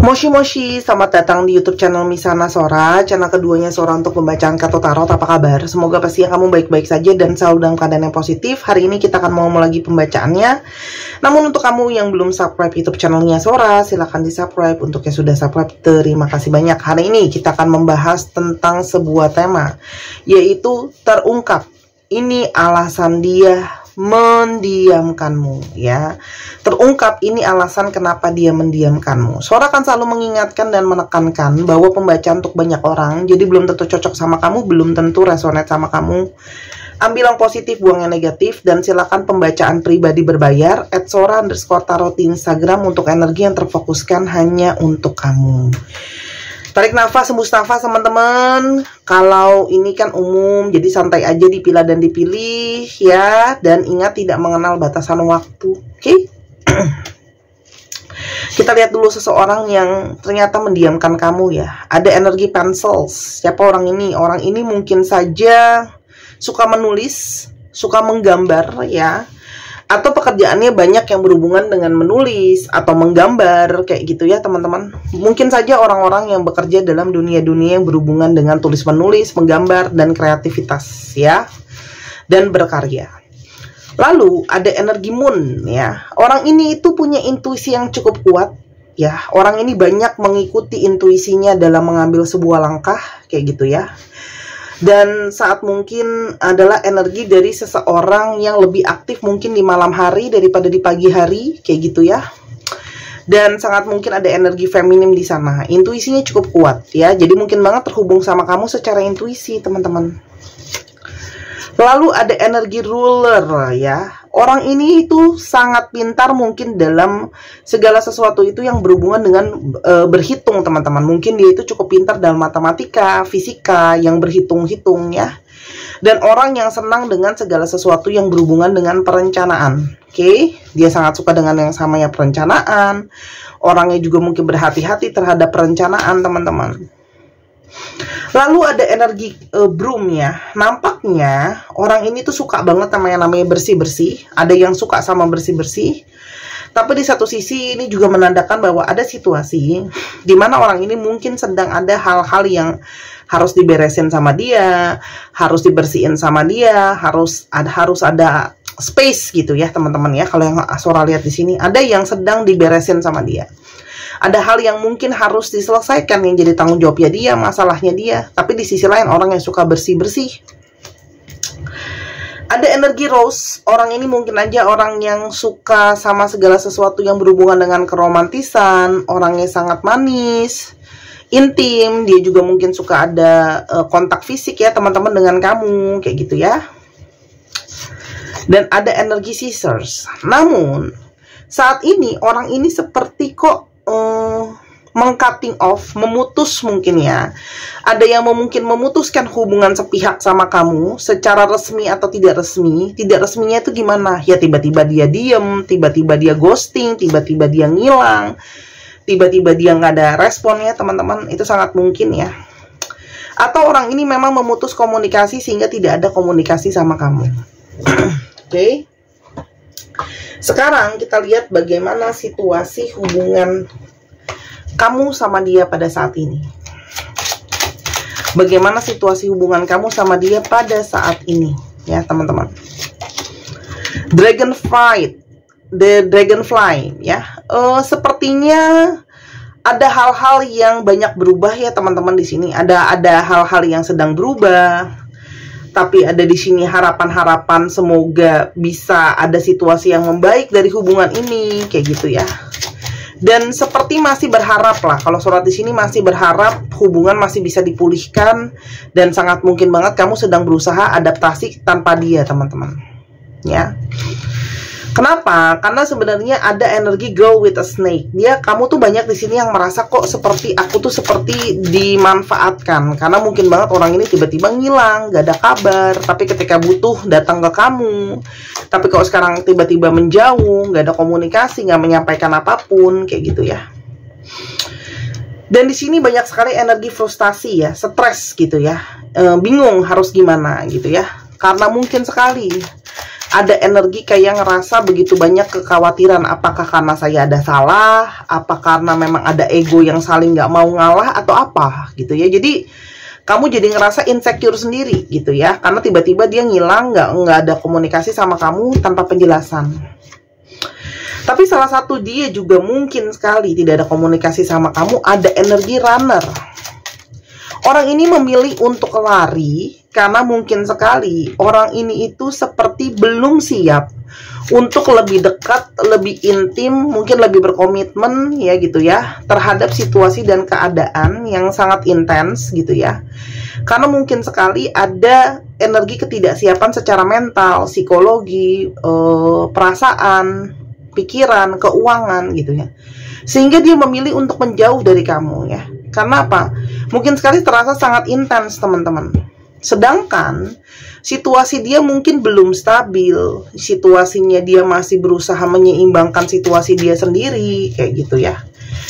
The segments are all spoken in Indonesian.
Moshi Moshi, selamat datang di YouTube channel Misana Sora, channel keduanya Sora untuk pembacaan kartu tarot. Apa kabar? Semoga pastinya kamu baik-baik saja dan selalu dalam keadaan yang positif. Hari ini kita akan mau lagi pembacaannya. Namun untuk kamu yang belum subscribe YouTube channelnya Sora, silahkan di subscribe. Untuk yang sudah subscribe, terima kasih banyak. Hari ini kita akan membahas tentang sebuah tema, yaitu terungkap. Ini alasan dia mendiamkanmu, ya. Terungkap ini alasan kenapa dia mendiamkanmu. Sora akan selalu mengingatkan dan menekankan bahwa pembacaan untuk banyak orang, jadi belum tentu cocok sama kamu, belum tentu resonate sama kamu. Ambil yang positif, buang yang negatif, dan silakan pembacaan pribadi berbayar @sora_tarot di Instagram untuk energi yang terfokuskan hanya untuk kamu. Tarik nafas, hembus nafas teman-teman. Kalau ini kan umum, jadi santai aja dipilah dan dipilih ya. Dan ingat tidak mengenal batasan waktu. Oke? Kita lihat dulu seseorang yang ternyata mendiamkan kamu ya. Ada energi pencils. Siapa orang ini? Orang ini mungkin saja suka menulis, suka menggambar ya. Atau pekerjaannya banyak yang berhubungan dengan menulis atau menggambar kayak gitu ya teman-teman. Mungkin saja orang-orang yang bekerja dalam dunia-dunia yang berhubungan dengan tulis menulis, menggambar, dan kreativitas ya, dan berkarya. Lalu ada energi moon ya. Orang ini itu punya intuisi yang cukup kuat ya. Orang ini banyak mengikuti intuisinya dalam mengambil sebuah langkah kayak gitu ya. Dan saat mungkin adalah energi dari seseorang yang lebih aktif mungkin di malam hari daripada di pagi hari, kayak gitu ya. Dan sangat mungkin ada energi feminim di sana. Intuisinya cukup kuat ya. Jadi mungkin banget terhubung sama kamu secara intuisi, teman-teman. Lalu ada energi ruler ya. Orang ini itu sangat pintar mungkin dalam segala sesuatu itu yang berhubungan dengan berhitung, teman-teman. Mungkin dia itu cukup pintar dalam matematika, fisika, yang berhitung-hitung ya. Dan orang yang senang dengan segala sesuatu yang berhubungan dengan perencanaan. Oke, dia sangat suka dengan yang samanya perencanaan. Orangnya juga mungkin berhati-hati terhadap perencanaan, teman-teman. Lalu ada energi broom ya. Nampaknya orang ini tuh suka banget sama yang namanya bersih-bersih. Ada yang suka sama bersih-bersih. Tapi di satu sisi ini juga menandakan bahwa ada situasi di mana orang ini mungkin sedang ada hal-hal yang harus diberesin sama dia, harus dibersihin sama dia, harus ada space gitu ya teman-teman ya. Kalau yang Sora lihat di sini ada yang sedang diberesin sama dia. Ada hal yang mungkin harus diselesaikan yang jadi tanggung jawabnya dia, masalahnya dia. Tapi di sisi lain orang yang suka bersih-bersih. Ada energi rose. Orang ini mungkin aja orang yang suka sama segala sesuatu yang berhubungan dengan keromantisan. Orangnya sangat manis, intim. Dia juga mungkin suka ada kontak fisik ya teman-teman dengan kamu, kayak gitu ya. Dan ada energi scissors. Namun saat ini orang ini seperti kok meng-cutting off, memutus mungkin ya. Ada yang mungkin memutuskan hubungan sepihak sama kamu secara resmi atau tidak resmi. Tidak resminya itu gimana? Ya tiba-tiba dia diem, tiba-tiba dia ghosting, tiba-tiba dia ngilang, tiba-tiba dia nggak ada responnya teman-teman. Itu sangat mungkin ya. Atau orang ini memang memutus komunikasi sehingga tidak ada komunikasi sama kamu. Oke. Sekarang kita lihat bagaimana situasi hubungan kamu sama dia pada saat ini. Bagaimana situasi hubungan kamu sama dia pada saat ini, ya teman-teman. The Dragonfly, ya. Sepertinya ada hal-hal yang banyak berubah ya teman-teman di sini. Ada hal-hal yang sedang berubah. Tapi ada di sini harapan-harapan semoga bisa ada situasi yang membaik dari hubungan ini, kayak gitu ya. Dan seperti masih berharap lah, kalau Sora di sini masih berharap hubungan masih bisa dipulihkan dan sangat mungkin banget kamu sedang berusaha adaptasi tanpa dia, teman-teman. Ya. Kenapa? Karena sebenarnya ada energi girl with a snake. Kamu tuh banyak di sini yang merasa kok seperti aku tuh seperti dimanfaatkan. Karena mungkin banget orang ini tiba-tiba ngilang, gak ada kabar. Tapi ketika butuh datang ke kamu. Tapi kalau sekarang tiba-tiba menjauh, gak ada komunikasi, gak menyampaikan apapun, kayak gitu ya. Dan di sini banyak sekali energi frustasi ya, stres gitu ya, bingung harus gimana gitu ya. Karena mungkin sekali ada energi kayak ngerasa begitu banyak kekhawatiran. Apakah karena saya ada salah? Apa karena memang ada ego yang saling nggak mau ngalah atau apa gitu ya. Jadi kamu jadi ngerasa insecure sendiri gitu ya. Karena tiba-tiba dia ngilang, nggak ada komunikasi sama kamu tanpa penjelasan. Tapi salah satu dia juga mungkin sekali tidak ada komunikasi sama kamu, ada energi runner. Orang ini memilih untuk lari karena mungkin sekali orang ini itu seperti belum siap untuk lebih dekat, lebih intim, mungkin lebih berkomitmen ya gitu ya, terhadap situasi dan keadaan yang sangat intens gitu ya. Karena mungkin sekali ada energi ketidaksiapan secara mental, psikologi, perasaan, pikiran, keuangan gitu ya. Sehingga dia memilih untuk menjauh dari kamu ya. Karena apa? Mungkin sekali terasa sangat intens teman-teman. Sedangkan situasi dia mungkin belum stabil. Situasinya dia masih berusaha menyeimbangkan situasi dia sendiri. Kayak gitu ya.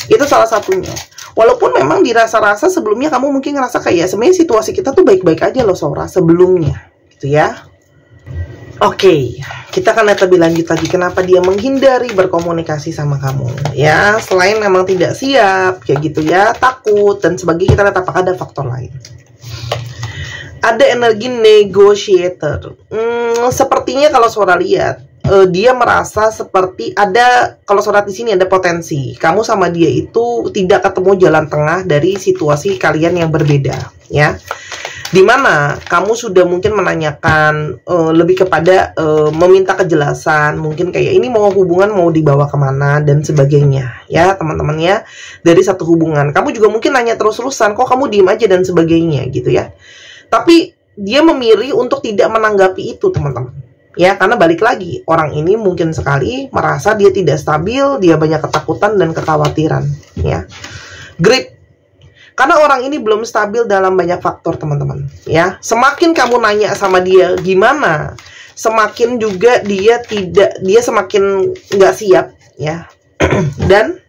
Itu salah satunya. Walaupun memang dirasa-rasa sebelumnya kamu mungkin ngerasa kayak sebenarnya situasi kita tuh baik-baik aja loh Saura sebelumnya. Gitu ya. Oke, kita akan lihat lebih lanjut lagi kenapa dia menghindari berkomunikasi sama kamu ya. Selain memang tidak siap kayak gitu ya, takut dan sebagainya, kita lihat apakah ada faktor lain. Ada energi negotiator. Sepertinya kalau Saura lihat dia merasa seperti ada, kalau Saura di sini ada potensi kamu sama dia itu tidak ketemu jalan tengah dari situasi kalian yang berbeda ya. Dimana kamu sudah mungkin menanyakan lebih kepada meminta kejelasan, mungkin kayak ini mau hubungan mau dibawa kemana dan sebagainya ya teman-teman ya. Dari satu hubungan kamu juga mungkin nanya terus-terusan, kok kamu diem aja dan sebagainya gitu ya. Tapi dia memilih untuk tidak menanggapi itu teman-teman ya, karena balik lagi orang ini mungkin sekali merasa dia tidak stabil, dia banyak ketakutan dan kekhawatiran ya. Grip. Karena orang ini belum stabil dalam banyak faktor teman-teman ya. Semakin kamu nanya sama dia gimana, semakin juga dia semakin nggak siap ya. Dan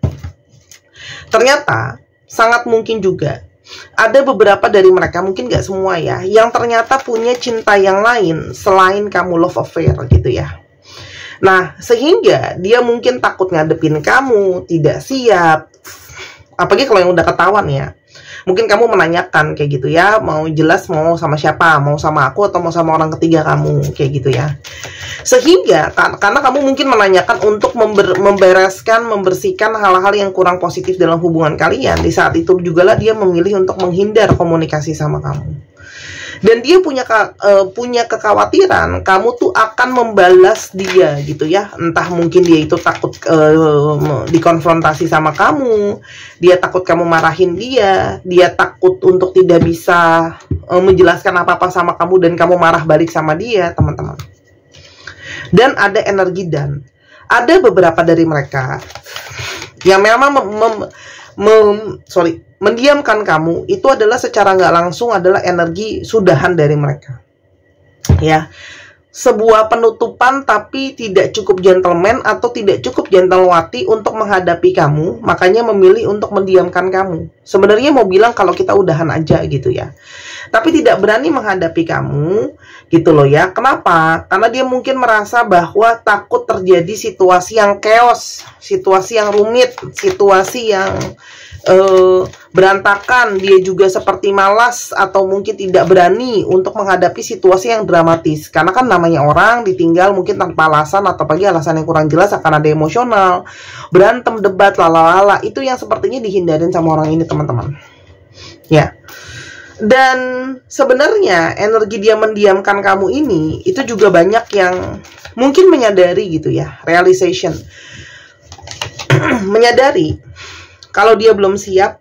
ternyata sangat mungkin juga ada beberapa dari mereka, mungkin nggak semua ya, yang ternyata punya cinta yang lain selain kamu, love affair gitu ya. Nah sehingga dia mungkin takut ngadepin kamu, tidak siap. Apalagi kalau yang udah ketahuan ya. Mungkin kamu menanyakan kayak gitu ya, mau jelas mau sama siapa, mau sama aku atau mau sama orang ketiga kamu, kayak gitu ya. Sehingga karena kamu mungkin menanyakan untuk membereskan, membersihkan hal-hal yang kurang positif dalam hubungan kalian, di saat itu juga lah dia memilih untuk menghindar komunikasi sama kamu. Dan dia punya kekhawatiran kamu tuh akan membalas dia gitu ya. Entah mungkin dia itu takut dikonfrontasi sama kamu, dia takut kamu marahin dia takut untuk tidak bisa menjelaskan apa-apa sama kamu dan kamu marah balik sama dia teman-teman. Dan ada energi dan ada beberapa dari mereka yang memang mendiamkan kamu, itu adalah secara nggak langsung adalah energi sudahan dari mereka ya. Sebuah penutupan tapi tidak cukup gentleman atau tidak cukup gentlewati untuk menghadapi kamu, makanya memilih untuk mendiamkan kamu. Sebenarnya mau bilang kalau kita udahan aja gitu ya, tapi tidak berani menghadapi kamu gitu loh ya. Kenapa? Karena dia mungkin merasa bahwa takut terjadi situasi yang chaos, situasi yang rumit, situasi yang berantakan. Dia juga seperti malas atau mungkin tidak berani untuk menghadapi situasi yang dramatis. Karena kan namanya orang ditinggal mungkin tanpa alasan atau pagi alasan yang kurang jelas, akan ada emosional, berantem, debat, lalala. Itu yang sepertinya dihindarin sama orang ini teman-teman ya. Dan sebenarnya energi dia mendiamkan kamu ini itu juga banyak yang mungkin menyadari gitu ya, realization. Menyadari kalau dia belum siap,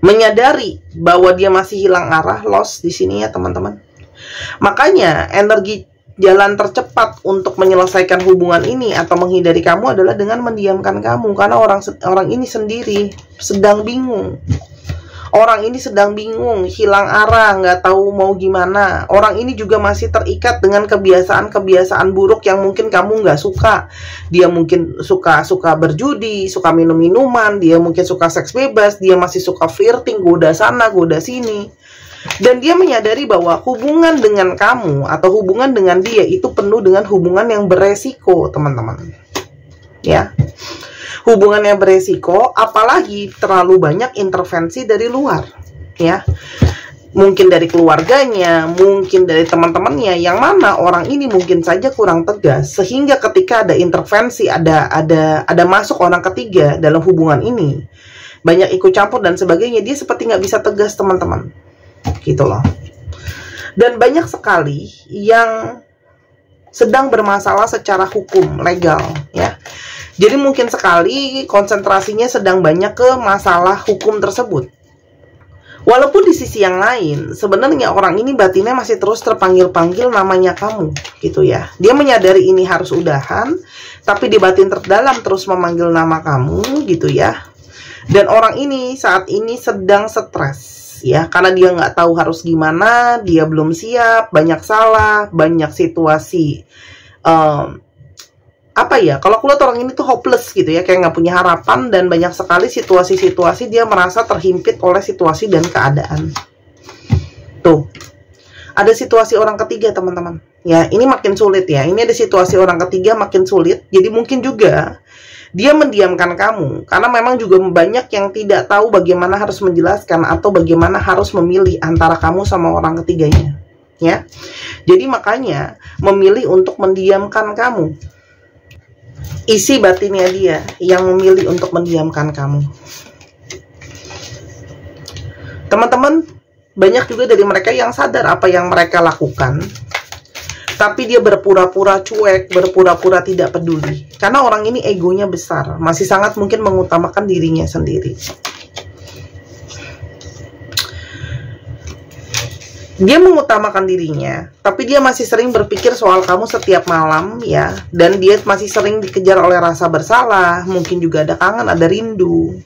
menyadari bahwa dia masih hilang arah, lost di sini ya teman-teman. Makanya energi jalan tercepat untuk menyelesaikan hubungan ini atau menghindari kamu adalah dengan mendiamkan kamu. Karena orang ini sendiri sedang bingung. Orang ini sedang bingung, hilang arah, nggak tahu mau gimana. Orang ini juga masih terikat dengan kebiasaan-kebiasaan buruk yang mungkin kamu nggak suka. Dia mungkin suka berjudi, suka minum-minuman, dia mungkin suka seks bebas, dia masih suka flirting, goda sana, goda sini. Dan dia menyadari bahwa hubungan dengan kamu atau hubungan dengan dia itu penuh dengan hubungan yang beresiko, teman-teman. Ya. Hubungan yang beresiko, apalagi terlalu banyak intervensi dari luar, ya. Mungkin dari keluarganya, mungkin dari teman-temannya, yang mana orang ini mungkin saja kurang tegas, sehingga ketika ada intervensi, ada masuk orang ketiga dalam hubungan ini, banyak ikut campur dan sebagainya, dia seperti nggak bisa tegas, teman-teman, gitu loh. Dan banyak sekali yang sedang bermasalah secara hukum legal, ya. Jadi mungkin sekali konsentrasinya sedang banyak ke masalah hukum tersebut. Walaupun di sisi yang lain, sebenarnya orang ini batinnya masih terus terpanggil-panggil namanya kamu, gitu ya. Dia menyadari ini harus udahan, tapi di batin terdalam terus memanggil nama kamu, gitu ya. Dan orang ini saat ini sedang stres, ya, karena dia nggak tahu harus gimana, dia belum siap, banyak salah, banyak situasi. Apa ya, kalau aku lihat orang ini tuh hopeless gitu ya, kayak nggak punya harapan, dan banyak sekali situasi-situasi dia merasa terhimpit oleh situasi dan keadaan. Tuh, ada situasi orang ketiga, teman-teman. Ya, ini makin sulit ya. Ini ada situasi orang ketiga makin sulit. Jadi mungkin juga dia mendiamkan kamu karena memang juga banyak yang tidak tahu bagaimana harus menjelaskan atau bagaimana harus memilih antara kamu sama orang ketiganya. Ya, jadi makanya memilih untuk mendiamkan kamu. Isi batinnya dia yang memilih untuk mendiamkan kamu. Teman-teman, banyak juga dari mereka yang sadar apa yang mereka lakukan, tapi dia berpura-pura cuek, berpura-pura tidak peduli. Karena orang ini egonya besar, masih sangat mungkin mengutamakan dirinya sendiri. Dia mengutamakan dirinya, tapi dia masih sering berpikir soal kamu setiap malam, ya. Dan dia masih sering dikejar oleh rasa bersalah, mungkin juga ada kangen, ada rindu.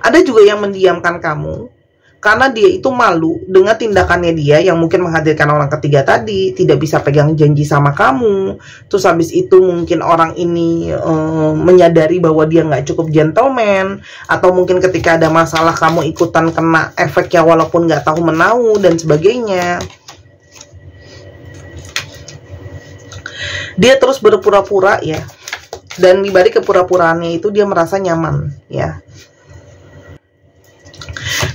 Ada juga yang mendiamkan kamu, karena dia itu malu dengan tindakannya dia yang mungkin menghadirkan orang ketiga tadi, tidak bisa pegang janji sama kamu. Terus habis itu mungkin orang ini menyadari bahwa dia nggak cukup gentleman, atau mungkin ketika ada masalah kamu ikutan kena efeknya walaupun nggak tahu menau dan sebagainya. Dia terus berpura-pura ya, dan dibalik kepura-puraannya itu dia merasa nyaman ya.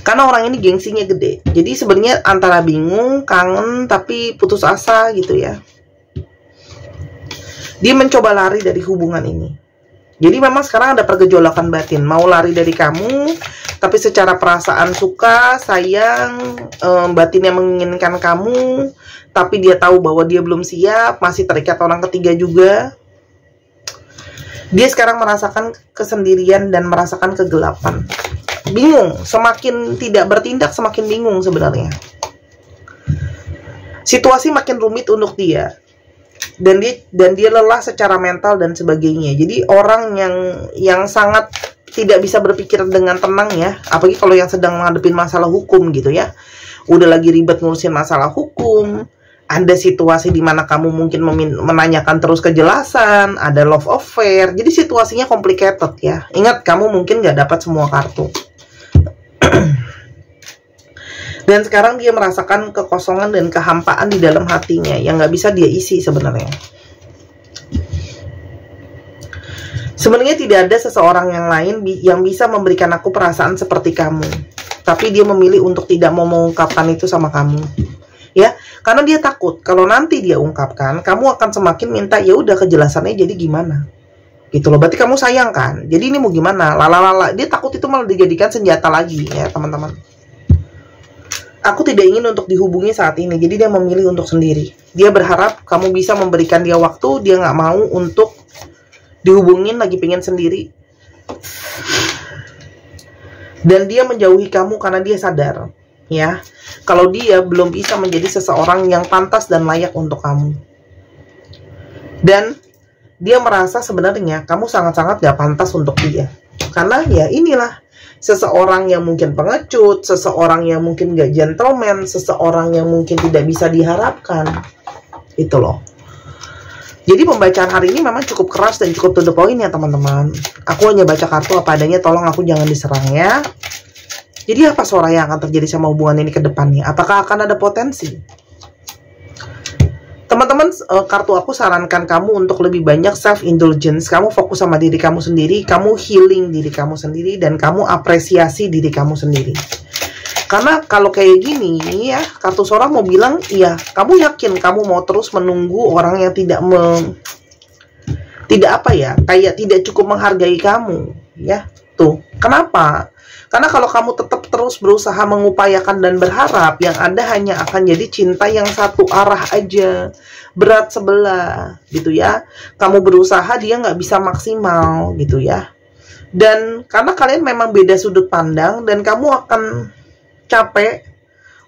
Karena orang ini gengsinya gede. Jadi sebenarnya antara bingung, kangen, tapi putus asa gitu ya. Dia mencoba lari dari hubungan ini. Jadi memang sekarang ada pergejolakan batin. Mau lari dari kamu, tapi secara perasaan suka, sayang, batinnya menginginkan kamu, tapi dia tahu bahwa dia belum siap, masih terikat orang ketiga juga. Dia sekarang merasakan kesendirian dan merasakan kegelapan. Bingung, semakin tidak bertindak semakin bingung sebenarnya. Situasi makin rumit untuk dia. Dan dia lelah secara mental dan sebagainya. Jadi orang yang sangat tidak bisa berpikir dengan tenang ya, apalagi kalau yang sedang menghadapi masalah hukum gitu ya. Udah lagi ribet ngurusin masalah hukum. Ada situasi di mana kamu mungkin menanyakan terus kejelasan, ada love affair. Jadi situasinya complicated ya. Ingat, kamu mungkin nggak dapat semua kartu. Dan sekarang dia merasakan kekosongan dan kehampaan di dalam hatinya yang nggak bisa dia isi sebenarnya. Sebenarnya tidak ada seseorang yang lain yang bisa memberikan aku perasaan seperti kamu. Tapi dia memilih untuk tidak mau mengungkapkan itu sama kamu. Ya, karena dia takut kalau nanti dia ungkapkan, kamu akan semakin minta ya udah kejelasannya jadi gimana. Gitu loh, berarti kamu sayang kan? Jadi ini mau gimana? Lalalala, dia takut itu malah dijadikan senjata lagi ya, teman-teman. Aku tidak ingin untuk dihubungi saat ini, jadi dia memilih untuk sendiri. Dia berharap kamu bisa memberikan dia waktu, dia nggak mau untuk dihubungin, lagi pengen sendiri. Dan dia menjauhi kamu karena dia sadar, ya, kalau dia belum bisa menjadi seseorang yang pantas dan layak untuk kamu. Dan dia merasa sebenarnya kamu sangat-sangat gak pantas untuk dia. Karena ya inilah, seseorang yang mungkin pengecut, seseorang yang mungkin gak gentleman, seseorang yang mungkin tidak bisa diharapkan. Itu loh. Jadi pembacaan hari ini memang cukup keras dan cukup to the point ya teman-teman. Aku hanya baca kartu apa adanya, tolong aku jangan diserang ya. Jadi apa Sora yang akan terjadi sama hubungan ini ke depannya? Apakah akan ada potensi? Teman-teman, kartu aku sarankan kamu untuk lebih banyak self-indulgence. Kamu fokus sama diri kamu sendiri, kamu healing diri kamu sendiri, dan kamu apresiasi diri kamu sendiri. Karena kalau kayak gini ya, kartu Sora mau bilang, iya, kamu yakin kamu mau terus menunggu orang yang tidak kayak tidak cukup menghargai kamu, ya. Tuh, kenapa? Karena kalau kamu tetap terus berusaha mengupayakan dan berharap, yang ada hanya akan jadi cinta yang satu arah aja, berat sebelah, gitu ya. Kamu berusaha, dia nggak bisa maksimal, gitu ya. Dan karena kalian memang beda sudut pandang, dan kamu akan capek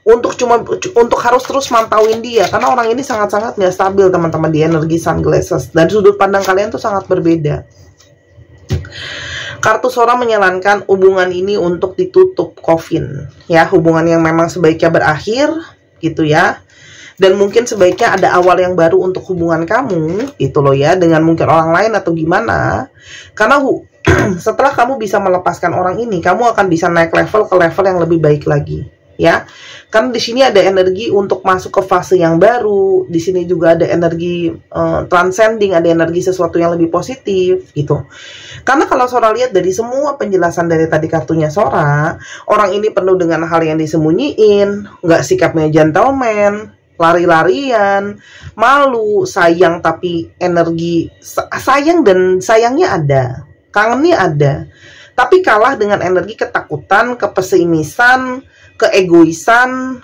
untuk harus terus mantauin dia, karena orang ini sangat-sangat nggak stabil teman-teman di energi sunglasses, dan sudut pandang kalian tuh sangat berbeda. Kartu Sora menyarankan hubungan ini untuk ditutup coffin, ya, hubungan yang memang sebaiknya berakhir, gitu ya. Dan mungkin sebaiknya ada awal yang baru untuk hubungan kamu, gitu loh ya, dengan mungkin orang lain atau gimana. Karena setelah kamu bisa melepaskan orang ini, kamu akan bisa naik level ke level yang lebih baik lagi, ya. Karena di sini ada energi untuk masuk ke fase yang baru. Di sini juga ada energi transcending, ada energi sesuatu yang lebih positif, gitu. Karena kalau Sora lihat dari semua penjelasan dari tadi kartunya Sora, orang ini penuh dengan hal yang disembunyiin, nggak sikapnya gentleman, lari-larian, malu, sayang, tapi energi sayang dan sayangnya ada, kangennya ada, tapi kalah dengan energi ketakutan, kepesimisan, keegoisan,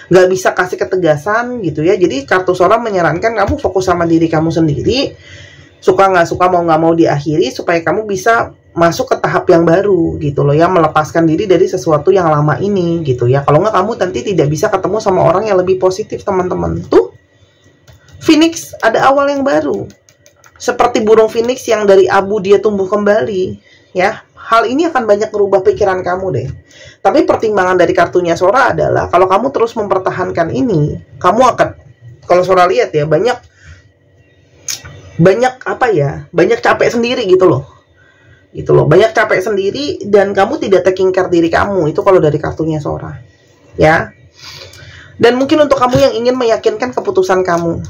nggak bisa kasih ketegasan, gitu ya. Jadi kartu Sora menyarankan kamu fokus sama diri kamu sendiri, suka nggak suka, mau nggak mau diakhiri, supaya kamu bisa masuk ke tahap yang baru, gitu loh ya, melepaskan diri dari sesuatu yang lama ini, gitu ya. Kalau nggak, kamu nanti tidak bisa ketemu sama orang yang lebih positif, teman-teman. Tuh, Phoenix, ada awal yang baru, seperti burung Phoenix yang dari abu dia tumbuh kembali, ya. Hal ini akan banyak merubah pikiran kamu deh. Tapi pertimbangan dari kartunya Sora adalah, kalau kamu terus mempertahankan ini, kamu akan, kalau Sora lihat ya, banyak capek sendiri, gitu loh, banyak capek sendiri, dan kamu tidak taking care diri kamu. Itu kalau dari kartunya Sora, ya. Dan mungkin untuk kamu yang ingin meyakinkan keputusan kamu,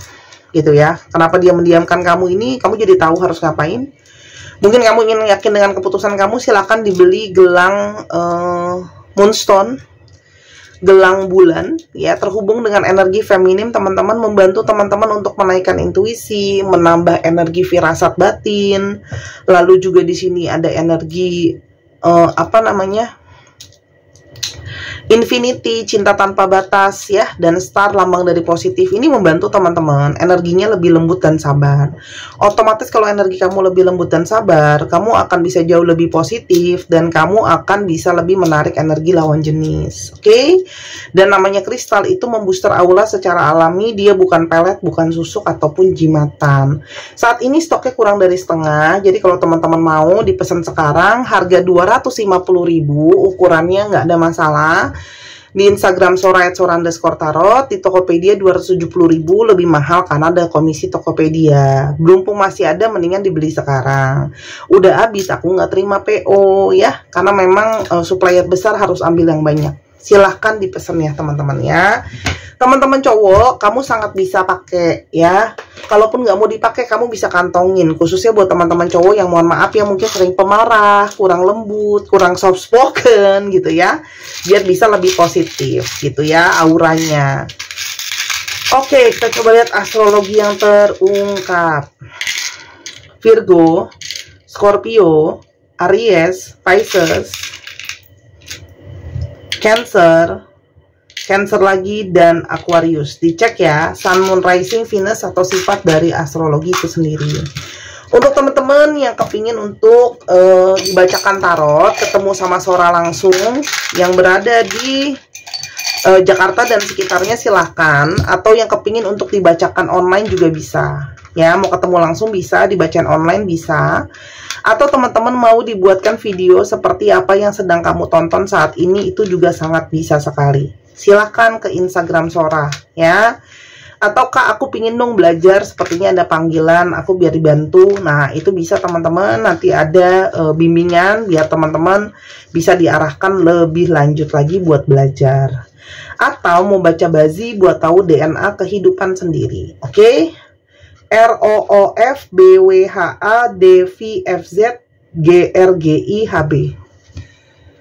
gitu ya, kenapa dia mendiamkan kamu ini, kamu jadi tahu harus ngapain. Mungkin kamu ingin yakin dengan keputusan kamu, silakan dibeli gelang Moonstone, gelang bulan, ya, terhubung dengan energi feminim, teman-teman, membantu teman-teman untuk menaikkan intuisi, menambah energi firasat batin. Lalu juga di sini ada energi Infinity, cinta tanpa batas, ya, dan star, lambang dari positif. Ini membantu teman-teman, energinya lebih lembut dan sabar. Otomatis kalau energi kamu lebih lembut dan sabar, kamu akan bisa jauh lebih positif, dan kamu akan bisa lebih menarik energi lawan jenis, oke? Dan namanya kristal itu membooster aura secara alami, dia bukan pelet, bukan susuk, ataupun jimatan. Saat ini stoknya kurang dari setengah, jadi kalau teman-teman mau dipesan sekarang, harga 250.000, ukurannya nggak ada masalah. Di Instagram Sora_Tarot, di Tokopedia 270.000, lebih mahal karena ada komisi Tokopedia. Berhubung masih ada, mendingan dibeli sekarang. Udah habis, aku nggak terima PO ya, karena memang supplier besar harus ambil yang banyak. Silahkan dipesan ya teman-teman ya. Teman-teman cowok, kamu sangat bisa pakai ya. Kalaupun nggak mau dipakai, kamu bisa kantongin. Khususnya buat teman-teman cowok yang mohon maaf ya, mungkin sering pemarah, kurang lembut, kurang soft spoken gitu ya. Biar bisa lebih positif gitu ya auranya. Oke, kita coba lihat astrologi yang terungkap. Virgo, Scorpio, Aries, Pisces, Cancer lagi, dan Aquarius. Dicek ya, Sun, Moon, Rising, Venus, atau sifat dari astrologi itu sendiri. Untuk teman-teman yang kepingin untuk dibacakan tarot, ketemu sama Sora langsung yang berada di Jakarta dan sekitarnya, silahkan. Atau yang kepingin untuk dibacakan online juga bisa. Ya, mau ketemu langsung bisa, dibacakan online bisa. Atau teman-teman mau dibuatkan video seperti apa yang sedang kamu tonton saat ini, itu juga sangat bisa sekali. Silahkan ke Instagram Sora ya. Atau Kak, aku pingin dong belajar, sepertinya ada panggilan, aku biar dibantu. Nah, itu bisa teman-teman, nanti ada bimbingan biar teman-teman bisa diarahkan lebih lanjut lagi buat belajar. Atau mau baca bazi buat tahu DNA kehidupan sendiri. Oke? ROOF BWHA DVFZ GRGIHB.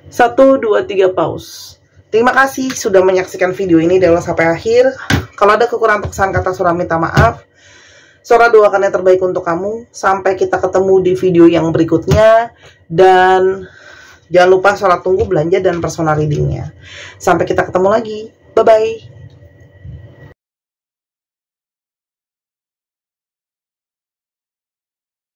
1, 2, 3 pause. Terima kasih sudah menyaksikan video ini dari awal sampai akhir. Kalau ada kekurangan kesalahan kata, Sora minta maaf. Sora doakan yang terbaik untuk kamu. Sampai kita ketemu di video yang berikutnya. Dan jangan lupa Sora tunggu belanja dan personal readingnya. Sampai kita ketemu lagi. Bye-bye.